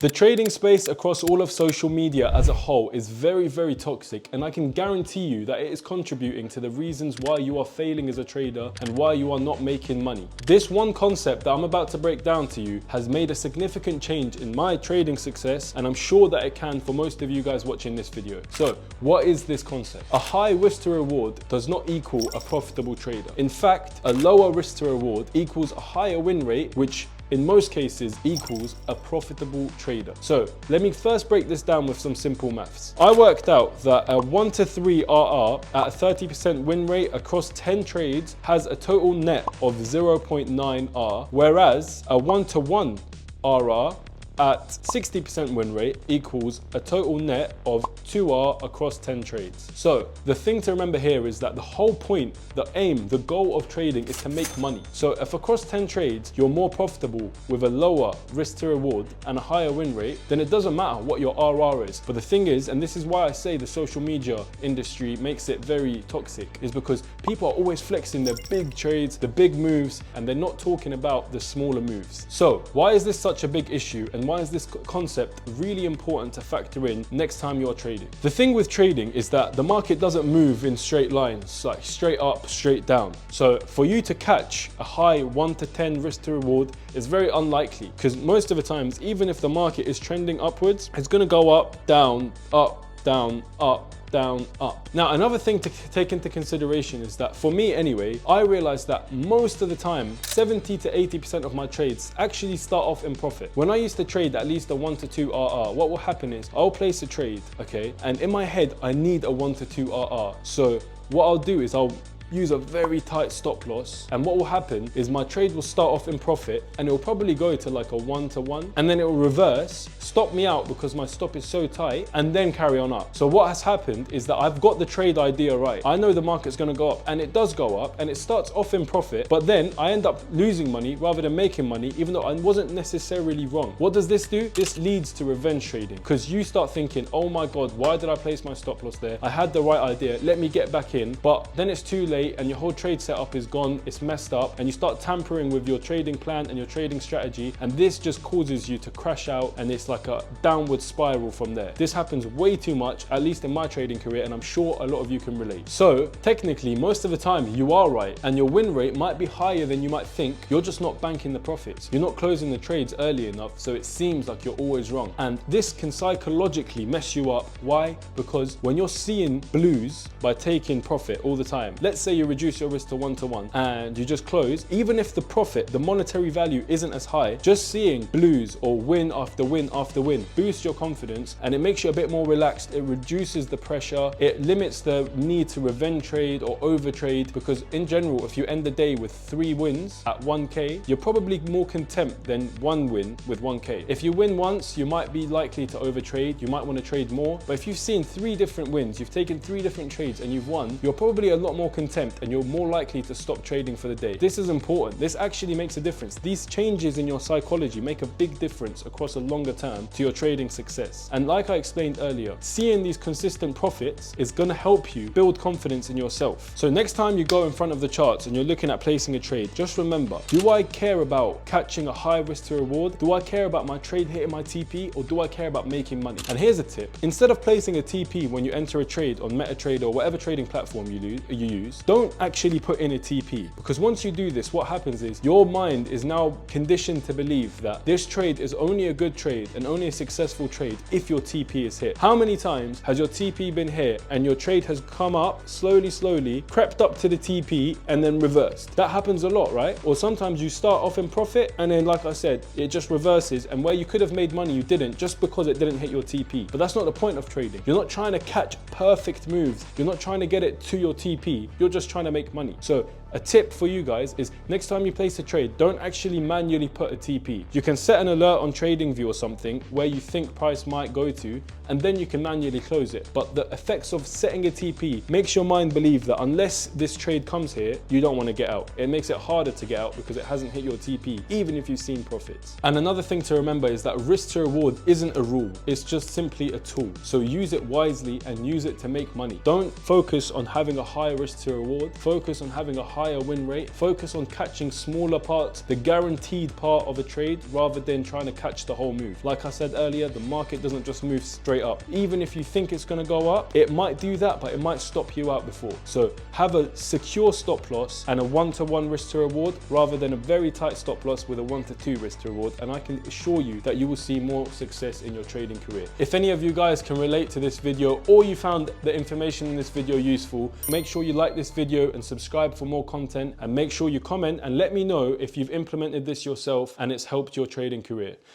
The trading space across all of social media as a whole is very, very toxic, and I can guarantee you that it is contributing to the reasons why you are failing as a trader and why you are not making money. This one concept that I'm about to break down to you has made a significant change in my trading success, and I'm sure that it can for most of you guys watching this video. So, what is this concept? A high risk to reward does not equal a profitable trader. In fact, a lower risk to reward equals a higher win rate, which in most cases equals a profitable trader. So let me first break this down with some simple maths. I worked out that a 1 to 3 RR at a 30% win rate across 10 trades has a total net of 0.9 R, whereas a 1 to 1 RR at 60% win rate equals a total net of 2R across 10 trades. So the thing to remember here is that the whole point, the aim, the goal of trading is to make money. So if across 10 trades, you're more profitable with a lower risk to reward and a higher win rate, then it doesn't matter what your RR is. But the thing is, and this is why I say the social media industry makes it very toxic, is because people are always flexing their big trades, the big moves, and they're not talking about the smaller moves. So why is this such a big issue, and why is this concept really important to factor in next time you're trading? The thing with trading is that the market doesn't move in straight lines, like straight up, straight down. So for you to catch a high 1 to 10 risk to reward is very unlikely, because most of the times, even if the market is trending upwards, it's going to go up, down, up, down, up, down, up. Now, another thing to take into consideration is that for me anyway, I realized that most of the time, 70 to 80% of my trades actually start off in profit. When I used to trade at least a 1 to 2 RR, what will happen is I'll place a trade, okay? And in my head, I need a 1 to 2 RR. So what I'll do is I'll use a very tight stop loss, and what will happen is my trade will start off in profit and it will probably go to like a 1 to 1, and then it will reverse, stop me out because my stop is so tight, and then carry on up. So what has happened is that I've got the trade idea right. I know the market's going to go up, and it does go up, and it starts off in profit, but then I end up losing money rather than making money, even though I wasn't necessarily wrong. What does this do? This leads to revenge trading, because you start thinking, oh my god, why did I place my stop loss there? I had the right idea, let me get back in, but then it's too late and your whole trade setup is gone, it's messed up, and you start tampering with your trading plan and your trading strategy, and this just causes you to crash out, and it's like a downward spiral from there. This happens way too much, at least in my trading career, and I'm sure a lot of you can relate. So technically, most of the time you are right, and your win rate might be higher than you might think. You're just not banking the profits. You're not closing the trades early enough, so it seems like you're always wrong. And this can psychologically mess you up. Why? Because when you're seeing blues by taking profit all the time, let's say you reduce your risk to 1 to 1 and you just close, even if the profit, the monetary value isn't as high, just seeing blues or win after win after win boosts your confidence, and it makes you a bit more relaxed. It reduces the pressure, it limits the need to revenge trade or over trade, because in general, if you end the day with 3 wins at 1k, you're probably more content than 1 win with 1k. If you win once, you might be likely to over trade, you might want to trade more, but if you've seen 3 different wins, you've taken 3 different trades and you've won, you're probably a lot more content and you're more likely to stop trading for the day. This is important. This actually makes a difference. These changes in your psychology make a big difference across a longer term to your trading success. And like I explained earlier, seeing these consistent profits is going to help you build confidence in yourself. So next time you go in front of the charts and you're looking at placing a trade, just remember, do I care about catching a high risk to reward? Do I care about my trade hitting my TP, or do I care about making money? And here's a tip. Instead of placing a TP when you enter a trade on MetaTrader or whatever trading platform you use, don't actually put in a TP, because once you do this, what happens is your mind is now conditioned to believe that this trade is only a good trade and only a successful trade if your TP is hit. How many times has your TP been hit and your trade has come up slowly, crept up to the TP and then reversed? That happens a lot, right? Or sometimes you start off in profit and then, like I said, it just reverses, and where you could have made money, you didn't, just because it didn't hit your TP. But that's not the point of trading. You're not trying to catch perfect moves. You're not trying to get it to your TP. You're just trying to make money. So a tip for you guys is, next time you place a trade, don't actually manually put a TP. You can set an alert on TradingView or something where you think price might go to, and then you can manually close it. But the effects of setting a TP makes your mind believe that unless this trade comes here, you don't want to get out. It makes it harder to get out because it hasn't hit your TP, even if you've seen profits. And another thing to remember is that risk to reward isn't a rule. It's just simply a tool. So use it wisely and use it to make money. Don't focus on having a high risk to reward. Focus on having a high higher win rate. Focus on catching smaller parts, the guaranteed part of a trade, rather than trying to catch the whole move. Like I said earlier, the market doesn't just move straight up. Even if you think it's going to go up, it might do that, but it might stop you out before. So have a secure stop loss and a 1-to-1 risk to reward, rather than a very tight stop loss with a 1-to-2 risk to reward, and I can assure you that you will see more success in your trading career. If any of you guys can relate to this video, or you found the information in this video useful, make sure you like this video and subscribe for more content, and make sure you comment and let me know if you've implemented this yourself and it's helped your trading career.